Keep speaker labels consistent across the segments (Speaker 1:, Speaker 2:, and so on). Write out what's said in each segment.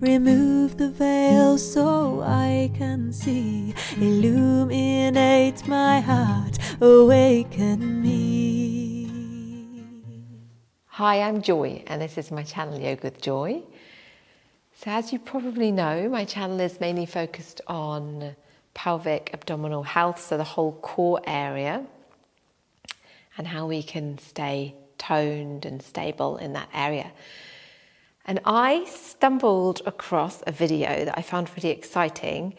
Speaker 1: Remove the veil so I can see. Illuminate my heart, awaken me.
Speaker 2: Hi, I'm Joy, and this is my channel Yoga with Joy. So as you probably know, my channel is mainly focused on pelvic abdominal health, so the whole core area, and how we can stay toned and stable in that area. And I stumbled across a video that I found really exciting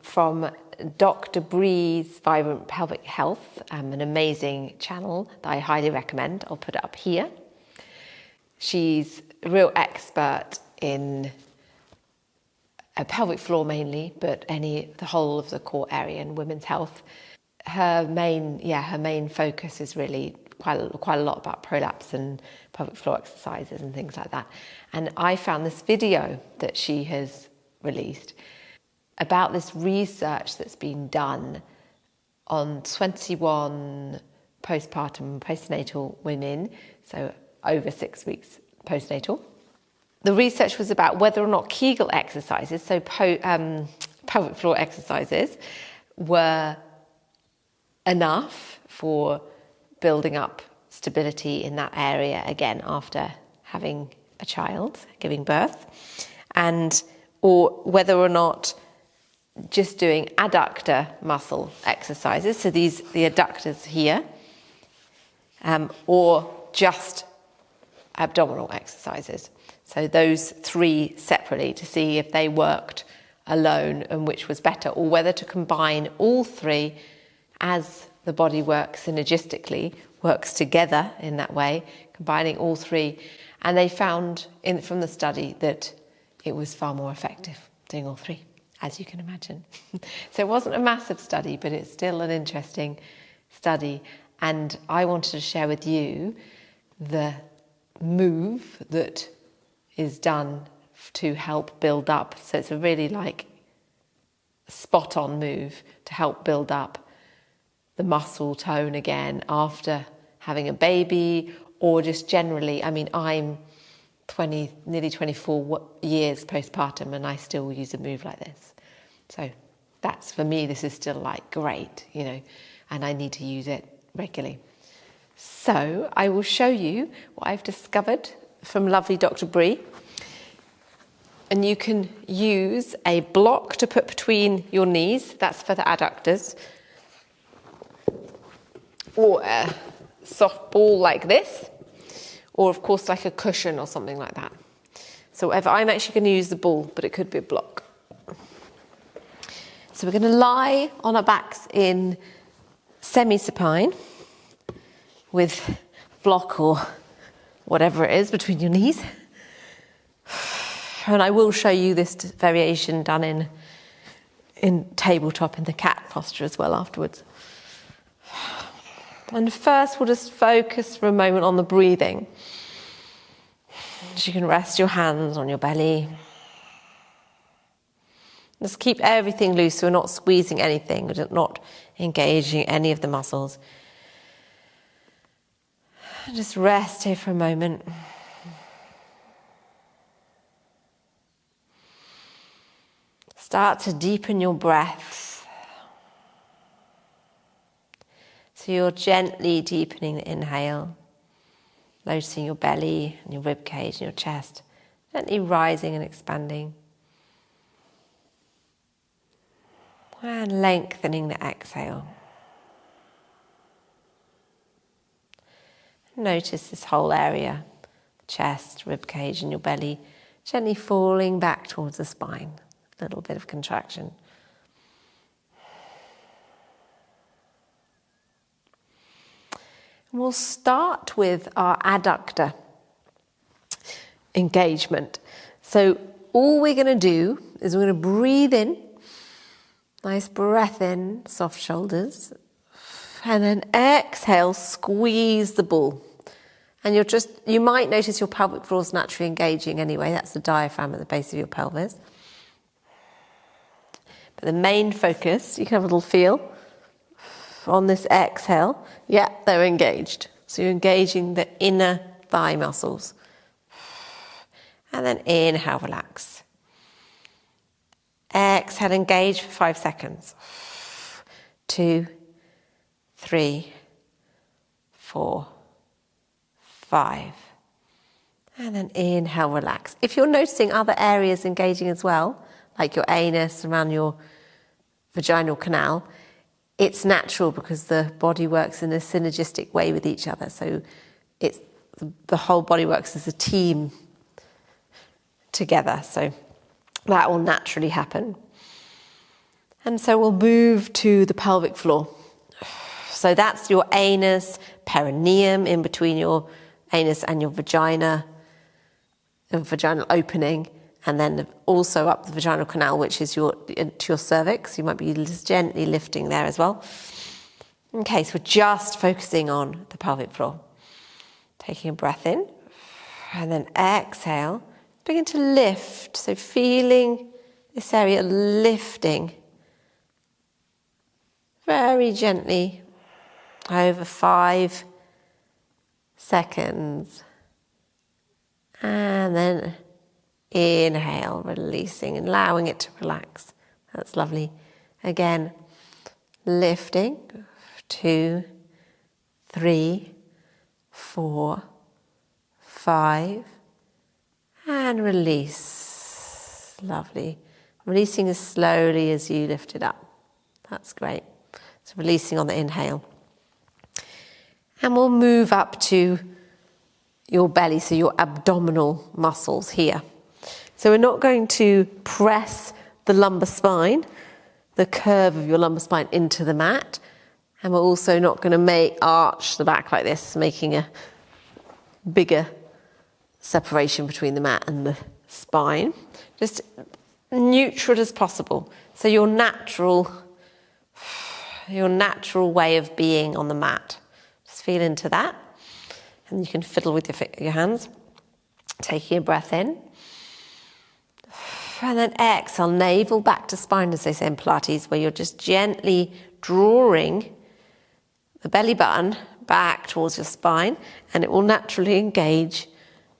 Speaker 2: from Dr. Bree's Vibrant Pelvic Health, an amazing channel that I highly recommend. I'll put it up here. She's a real expert in a pelvic floor mainly, but the whole of the core area in women's health. Her main focus is really quite a lot about prolapse and pelvic floor exercises and things like that. And I found this video that she has released about this research that's been done on 21 postpartum, postnatal women, so over 6 weeks postnatal. The research was about whether or not Kegel exercises, so pelvic floor exercises, were enough for building up stability in that area again after having a child, giving birth, or whether or not just doing adductor muscle exercises, so the adductors here, or just abdominal exercises. So those three separately to see if they worked alone and which was better, or whether to combine all three as the body works synergistically, works together in that way, combining all three. And they found from the study that it was far more effective doing all three, as you can imagine. So it wasn't a massive study, but it's still an interesting study. And I wanted to share with you the move that is done to help build up. So it's a really spot on move to help build up the muscle tone again after having a baby, or just generally. I mean, I'm nearly 24 years postpartum and I still use a move like this. So that's, for me, this is still great, and I need to use it regularly. So I will show you what I've discovered from lovely Dr. Bree. And you can use a block to put between your knees, that's for the adductors, or a soft ball like this, or of course like a cushion or something like that. So I'm actually going to use the ball, but it could be a block. So we're going to lie on our backs in semi-supine with block or whatever it is between your knees. And I will show you this variation done in tabletop in the cat posture as well afterwards. And first we'll just focus for a moment on the breathing. So you can rest your hands on your belly. Just keep everything loose, so we're not squeezing anything, we're not engaging any of the muscles. Just rest here for a moment. Start to deepen your breath. So you're gently deepening the inhale, noticing your belly and your rib cage and your chest, gently rising and expanding. And lengthening the exhale. Notice this whole area, chest, rib cage and your belly, gently falling back towards the spine. A little bit of contraction. We'll start with our adductor engagement. So all we're going to do is we're going to breathe in, nice breath in, soft shoulders, and then exhale, squeeze the ball. And you might notice your pelvic floor is naturally engaging anyway. That's the diaphragm at the base of your pelvis. But the main focus, you can have a little feel on this exhale. Yeah, they're engaged. So you're engaging the inner thigh muscles. And then inhale, relax. Exhale, engage for 5 seconds. 2, 3, 4, 5. And then inhale, relax. If you're noticing other areas engaging as well, like your anus, around your vaginal canal, it's natural because the body works in a synergistic way with each other. So it's the whole body works as a team together. So that will naturally happen. And so we'll move to the pelvic floor. So that's your anus, perineum, in between your anus and your vagina, a vaginal opening, and then also up the vaginal canal, which is to your cervix. You might be just gently lifting there as well. Okay, so we're just focusing on the pelvic floor. Taking a breath in, and then exhale. Begin to lift, so feeling this area lifting very gently over 5 seconds. And then inhale, releasing, allowing it to relax. That's lovely. Again, lifting. 2, 3, 4, 5. And release. Lovely. Releasing as slowly as you lift it up. That's great. So releasing on the inhale. And we'll move up to your belly, so your abdominal muscles here. So we're not going to press the lumbar spine, the curve of your lumbar spine into the mat. And we're also not going to arch the back like this, making a bigger separation between the mat and the spine. Just neutral as possible. So your natural way of being on the mat. Just feel into that. And you can fiddle with your hands. Taking a breath in. And then exhale, navel back to spine, as they say in Pilates, where you're just gently drawing the belly button back towards your spine, and it will naturally engage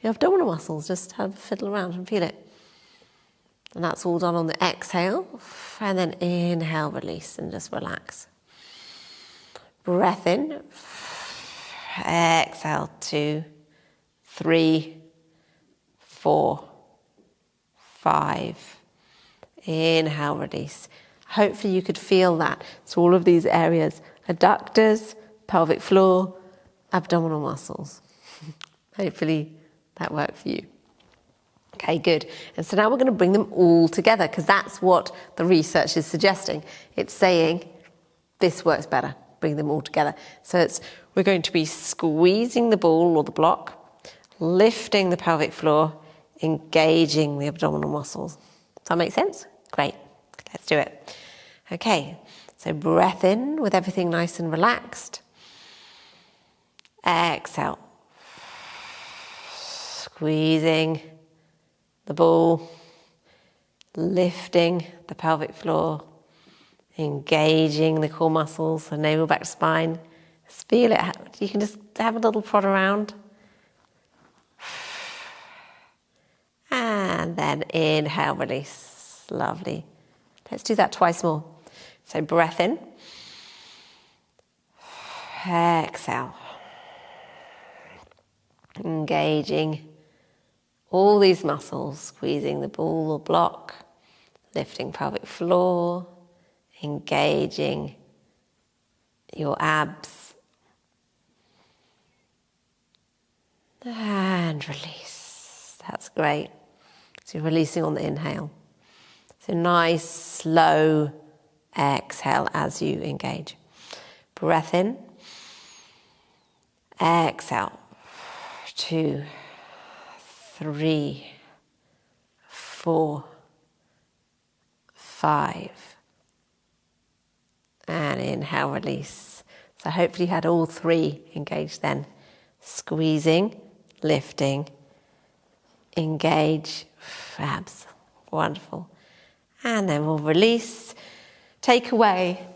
Speaker 2: your abdominal muscles. Just have a fiddle around and feel it. And that's all done on the exhale. And then inhale, release, and just relax. Breath in. Exhale, 2, 3, 4, 5. Inhale, release. Hopefully you could feel that. So all of these areas, adductors, pelvic floor, abdominal muscles. Hopefully that worked for you. Okay, good. And so now we're going to bring them all together, because that's what the research is suggesting. It's saying this works better, bring them all together. So we're going to be squeezing the ball or the block, lifting the pelvic floor, engaging the abdominal muscles. Does that make sense? Great. Let's do it. Okay, so breath in with everything nice and relaxed. Exhale. Squeezing the ball, lifting the pelvic floor, engaging the core muscles, the navel back to spine. Just feel it. You can just have a little prod around. And then inhale, release. Lovely. Let's do that twice more. So breath in. Exhale. Engaging all these muscles, squeezing the ball or block, lifting pelvic floor, engaging your abs. And release. That's great. So you're releasing on the inhale. So nice, slow exhale as you engage. Breath in. Exhale. 2, 3, 4, 5. And inhale, release. So hopefully you had all 3 engaged then. Squeezing, lifting, engage, abs. Wonderful. And then we'll release. Take away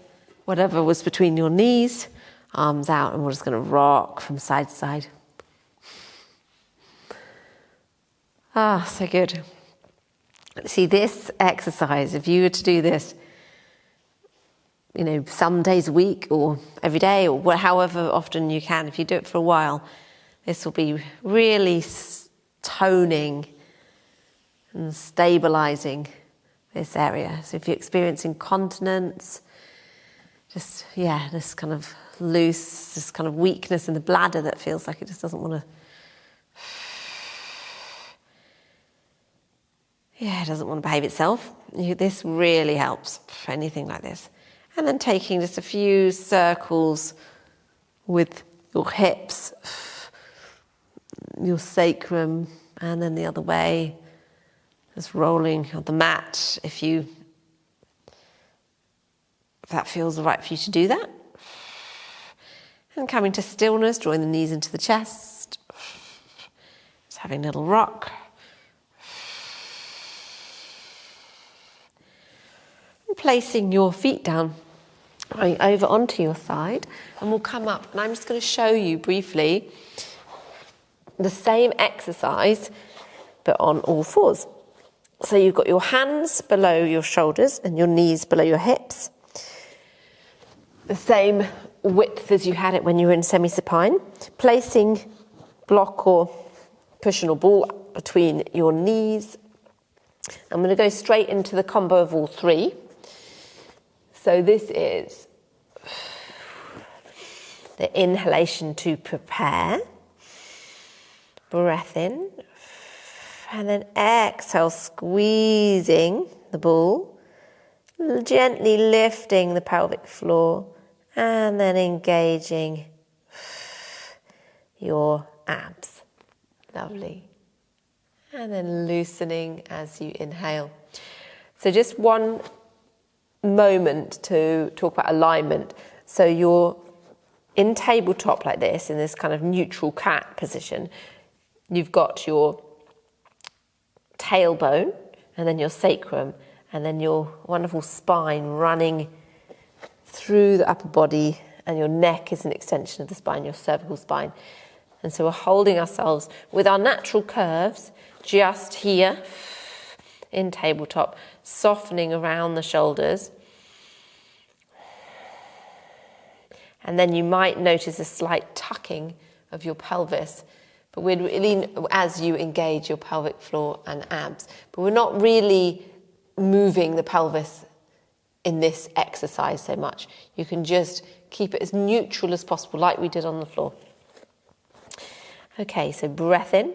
Speaker 2: whatever was between your knees, arms out, and we're just going to rock from side to side. Ah, so good. See, this exercise, if you were to do this, some days a week or every day or however often you can, if you do it for a while, this will be really toning and stabilizing this area. So if you experience incontinence, just, this kind of loose, this kind of weakness in the bladder that feels like it just doesn't want to, it doesn't want to behave itself. This really helps for anything like this. And then taking just a few circles with your hips, your sacrum, and then the other way, just rolling on the mat if that feels right for you to do that. And coming to stillness, drawing the knees into the chest, just having a little rock. And placing your feet down, going over onto your side, and we'll come up, and I'm just going to show you briefly the same exercise, but on all fours. So you've got your hands below your shoulders and your knees below your hips. The same width as you had it when you were in semi-supine. Placing block or cushion or ball between your knees. I'm going to go straight into the combo of all three. So this is the inhalation to prepare. Breath in. And then exhale, squeezing the ball. Gently lifting the pelvic floor. And then engaging your abs. Lovely. And then loosening as you inhale. So just one moment to talk about alignment. So you're in tabletop like this, in this kind of neutral cat position. You've got your tailbone and then your sacrum and then your wonderful spine running through the upper body, and your neck is an extension of the spine, your cervical spine. And so we're holding ourselves with our natural curves just here in tabletop, softening around the shoulders. And then you might notice a slight tucking of your pelvis, but we're really, as you engage your pelvic floor and abs, but we're not really moving the pelvis in this exercise so much. You can just keep it as neutral as possible, like we did on the floor. Okay, so breath in.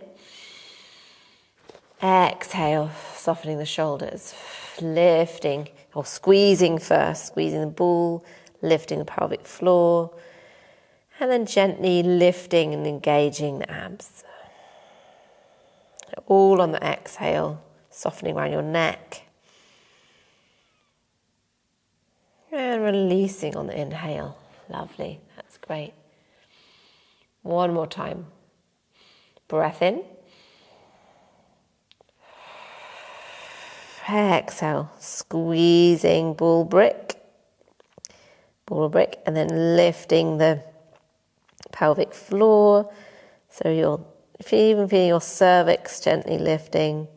Speaker 2: Exhale, softening the shoulders. Lifting, or squeezing first, squeezing the ball, lifting the pelvic floor. And then gently lifting and engaging the abs. All on the exhale, softening around your neck. And releasing on the inhale. Lovely, that's great. One more time. Breath in. Exhale, squeezing ball brick, and then lifting the pelvic floor. So you're even feeling your cervix gently lifting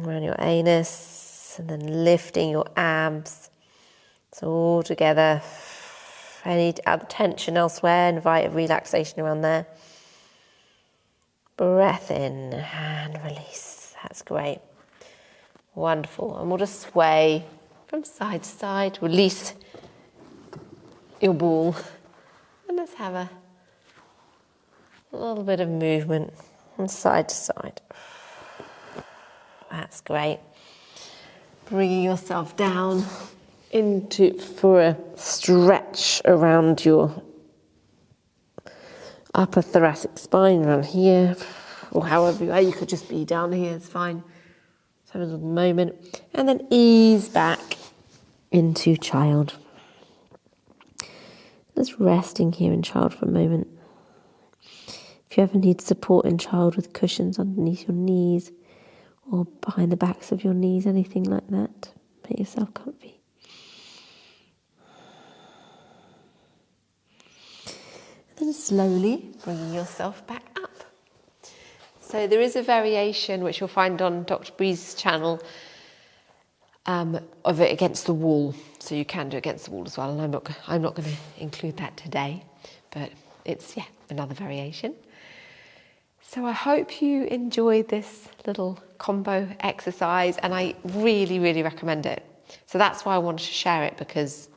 Speaker 2: around your anus, and then lifting your abs. So all together, any other tension elsewhere, invite a relaxation around there. Breath in and release. That's great. Wonderful. And we'll just sway from side to side. Release your ball. And let's have a little bit of movement from side to side. That's great. Bringing yourself down for a stretch around your upper thoracic spine, around here, or however you could just be down here, it's fine. Just have a little moment, and then ease back into child. Just resting here in child for a moment. If you ever need support in child with cushions underneath your knees or behind the backs of your knees, anything like that, make yourself comfy. And then slowly bringing yourself back up. So there is a variation which you'll find on Dr. Bree's channel of it against the wall. So you can do it against the wall as well. And I'm not going to include that today, but it's another variation. So I hope you enjoyed this little combo exercise, and I really, really recommend it. So that's why I wanted to share it, because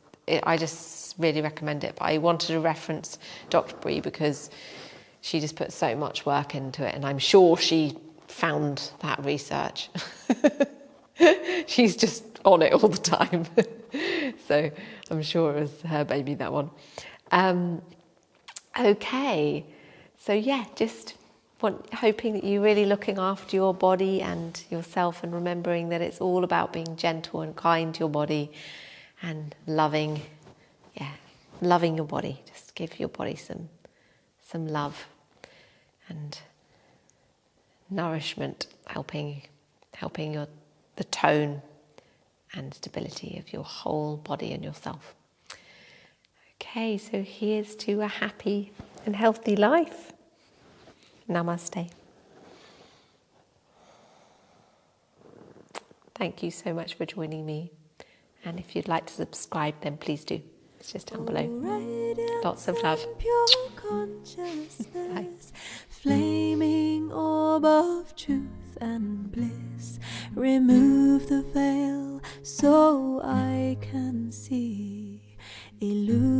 Speaker 2: I just really recommend it. But I wanted to reference Dr. Bree because she just put so much work into it, and I'm sure she found that research. She's just on it all the time. So I'm sure it was her baby, that one. Okay, so just hoping that you're really looking after your body and yourself, and remembering that it's all about being gentle and kind to your body and loving your body. Just give your body some love and nourishment, helping the tone and stability of your whole body and yourself. Okay, so here's to a happy and healthy life. Namaste. Thank you so much for joining me. And if you'd like to subscribe, then please do. It's just down below. Lots of love.
Speaker 1: Pure consciousness, flaming orb of truth and bliss. Remove the veil so I can see. Illuminate